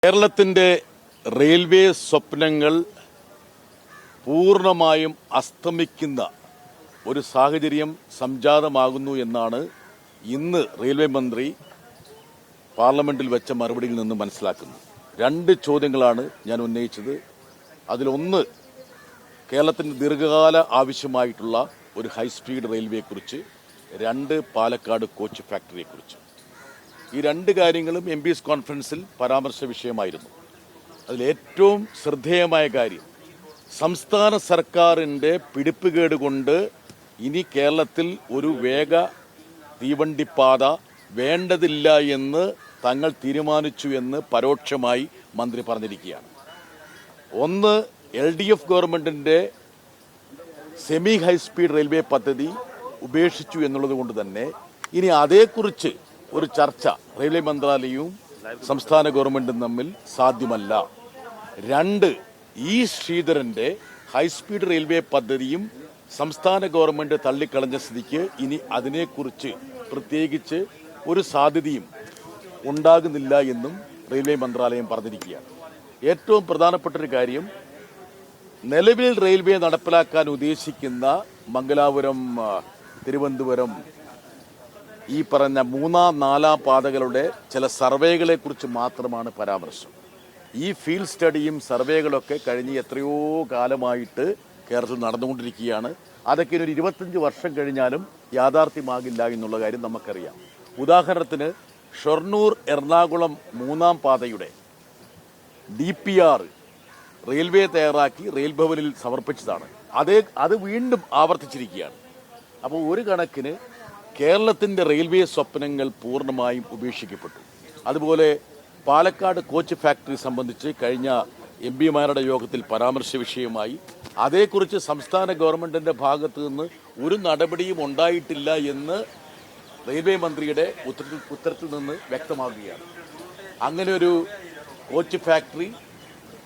കേരളത്തിന്റെ റെയിൽവേ സ്വപ്നങ്ങൾ പൂർണ്ണമായും അസ്തമിക്കുന്ന ഒരു സാഹചര്യം സംജാതമാകുന്നു എന്നാണ് ഇന്ന് റെയിൽവേ മന്ത്രി പാർലമെന്റിൽ വെച്ച മറുപടിയിൽ നിന്ന് മനസ്സിലാക്കുന്നത്. രണ്ട് ചോദ്യങ്ങളാണ് ഞാൻ ഉന്നയിച്ചത്. അതിലൊന്ന് കേരളത്തിന് ദീർഘകാല ആവശ്യമായിട്ടുള്ള ഒരു ഹൈസ്പീഡ് റെയിൽവേയെക്കുറിച്ച്, രണ്ട് പാലക്കാട് കോച്ച് ഫാക്ടറിയെക്കുറിച്ച്. ഈ രണ്ട് കാര്യങ്ങളും MP's കോൺഫറൻസിൽ പരാമർശ വിഷയമായിരുന്നു. അതിലേറ്റവും ശ്രദ്ധേയമായ കാര്യം, സംസ്ഥാന സർക്കാരിൻ്റെ പിടിപ്പുകേട് കൊണ്ട് ഇനി കേരളത്തിൽ ഒരു വേഗ തീവണ്ടിപ്പാത വേണ്ടതില്ല എന്ന് തങ്ങൾ തീരുമാനിച്ചു എന്ന് പരോക്ഷമായി മന്ത്രി പറഞ്ഞിരിക്കുകയാണ്. ഒന്ന്, LDF ഗവൺമെൻറ്റിൻ്റെ സെമി ഹൈസ്പീഡ് റെയിൽവേ പദ്ധതി ഉപേക്ഷിച്ചു എന്നുള്ളത് കൊണ്ട് തന്നെ ഇനി അതേക്കുറിച്ച് ഒരു ചർച്ച റെയിൽവേ മന്ത്രാലയവും സംസ്ഥാന ഗവൺമെൻറ്റും തമ്മിൽ സാധ്യമല്ല. രണ്ട്, ഈ ശ്രീധരൻ്റെ ഹൈസ്പീഡ് റെയിൽവേ പദ്ധതിയും സംസ്ഥാന ഗവൺമെൻറ് തള്ളിക്കളഞ്ഞ സ്ഥിതിക്ക് ഇനി അതിനെക്കുറിച്ച് പ്രത്യേകിച്ച് ഒരു സാധ്യതയും ഉണ്ടാകുന്നില്ല എന്നും റെയിൽവേ മന്ത്രാലയം പറഞ്ഞിരിക്കുകയാണ്. ഏറ്റവും പ്രധാനപ്പെട്ടൊരു കാര്യം, നിലവിൽ റെയിൽവേ നടപ്പിലാക്കാൻ ഉദ്ദേശിക്കുന്ന മംഗലാപുരം, തിരുവനന്തപുരം, ഈ പറഞ്ഞ 3, 4 പാതകളുടെ ചില സർവേകളെ കുറിച്ച് മാത്രമാണ് പരാമർശം. ഈ ഫീൽഡ് സ്റ്റഡിയും സർവേകളൊക്കെ കഴിഞ്ഞ് എത്രയോ കാലമായിട്ട് കേരളത്തിൽ നടന്നുകൊണ്ടിരിക്കുകയാണ്. അതൊക്കെ ഒരു 25 വർഷം കഴിഞ്ഞാലും യാഥാർത്ഥ്യമാകില്ല എന്നുള്ള കാര്യം നമുക്കറിയാം. ഉദാഹരണത്തിന് ഷൊർണൂർ എറണാകുളം 3-ാം പാതയുടെ DPR റെയിൽവേ തയ്യാറാക്കി റെയിൽ ഭവനിൽ സമർപ്പിച്ചതാണ്. അത് വീണ്ടും ആവർത്തിച്ചിരിക്കുകയാണ്. അപ്പോൾ ഒരു കണക്കിന് കേരളത്തിൻ്റെ റെയിൽവേ സ്വപ്നങ്ങൾ പൂർണ്ണമായും ഉപേക്ഷിക്കപ്പെട്ടു. അതുപോലെ പാലക്കാട് കോച്ച് ഫാക്ടറി സംബന്ധിച്ച് കഴിഞ്ഞ MPമാരുടെ യോഗത്തിൽ പരാമർശ വിഷയമായി. അതേക്കുറിച്ച് സംസ്ഥാന ഗവൺമെൻറ്റിൻ്റെ ഭാഗത്തു നിന്ന് ഒരു നടപടിയും ഉണ്ടായിട്ടില്ല എന്ന് റെയിൽവേ മന്ത്രിയുടെ ഉത്തരത്തിൽ നിന്ന് വ്യക്തമാകുകയാണ്. അങ്ങനെ ഒരു കോച്ച് ഫാക്ടറി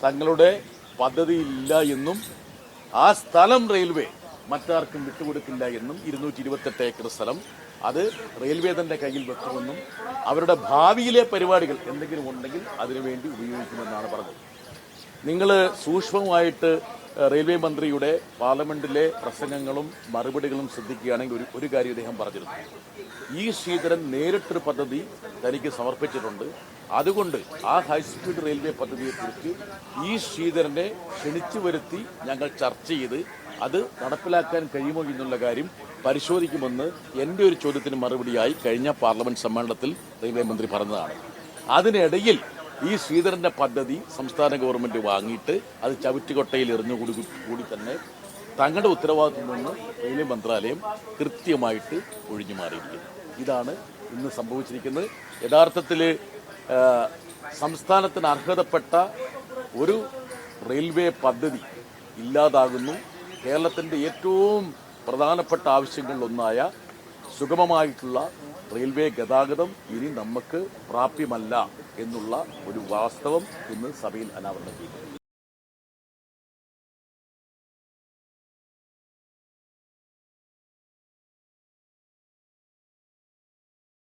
തങ്ങളുടെ പദ്ധതിയില്ല എന്നും ആ സ്ഥലം റെയിൽവേ മറ്റാർക്കും വിട്ടുകൊടുക്കില്ല എന്നും 228 ഏക്കർ സ്ഥലം അത് റെയിൽവേ തന്നെ കയ്യിൽ വെക്കുമെന്നും അവരുടെ ഭാവിയിലെ പരിപാടികൾ എന്തെങ്കിലും ഉണ്ടെങ്കിൽ അതിനുവേണ്ടി ഉപയോഗിക്കുമെന്നാണ് പറഞ്ഞത്. നിങ്ങൾ സൂക്ഷ്മമായിട്ട് റെയിൽവേ മന്ത്രിയുടെ പാർലമെന്റിലെ പ്രസംഗങ്ങളും മറുപടികളും ശ്രദ്ധിക്കുകയാണെങ്കിൽ ഒരു കാര്യം അദ്ദേഹം പറഞ്ഞിരുന്നു. ഈ ശ്രീധരൻ നേരിട്ടൊരു പദ്ധതി തനിക്ക് സമർപ്പിച്ചിട്ടുണ്ട്. അതുകൊണ്ട് ആ ഹൈസ്പീഡ് റെയിൽവേ പദ്ധതിയെക്കുറിച്ച് ഈ ശ്രീധരനെ ക്ഷണിച്ചു വരുത്തി ഞങ്ങൾ ചർച്ച ചെയ്ത് അത് നടപ്പിലാക്കാൻ കഴിയുമോ എന്നുള്ള കാര്യം പരിശോധിക്കുമെന്ന് എൻ്റെ ഒരു ചോദ്യത്തിന് മറുപടിയായി കഴിഞ്ഞ പാർലമെന്റ് സമ്മേളനത്തിൽ റെയിൽവേ മന്ത്രി പറഞ്ഞതാണ്. അതിനിടയിൽ ഈ ശ്രീധരൻ്റെ പദ്ധതി സംസ്ഥാന ഗവൺമെൻറ് വാങ്ങിയിട്ട് അത് ചവിറ്റുകൊട്ടയിൽ എറിഞ്ഞുകൂടി തന്നെ തങ്ങളുടെ ഉത്തരവാദിത്വം നിന്ന് റെയിൽവേ മന്ത്രാലയം കൃത്യമായിട്ട് ഒഴിഞ്ഞു മാറിയിരിക്കുന്നു. ഇതാണ് ഇന്ന് സംഭവിച്ചിരിക്കുന്നത്. യഥാർത്ഥത്തിൽ സംസ്ഥാനത്തിന് അർഹതപ്പെട്ട ഒരു റെയിൽവേ പദ്ധതി ഇല്ലാതാകുന്നു. കേരളത്തിൻ്റെ ഏറ്റവും പ്രധാനപ്പെട്ട ആവശ്യങ്ങളിലൊന്നായ സുഗമമായിട്ടുള്ള റെയിൽവേ ഗതാഗതം ഇനി നമുക്ക് പ്രാപ്യമല്ല എന്നുള്ള ഒരു വാസ്തവം ഇന്ന് സഭയിൽ അനാവരണം ചെയ്തു.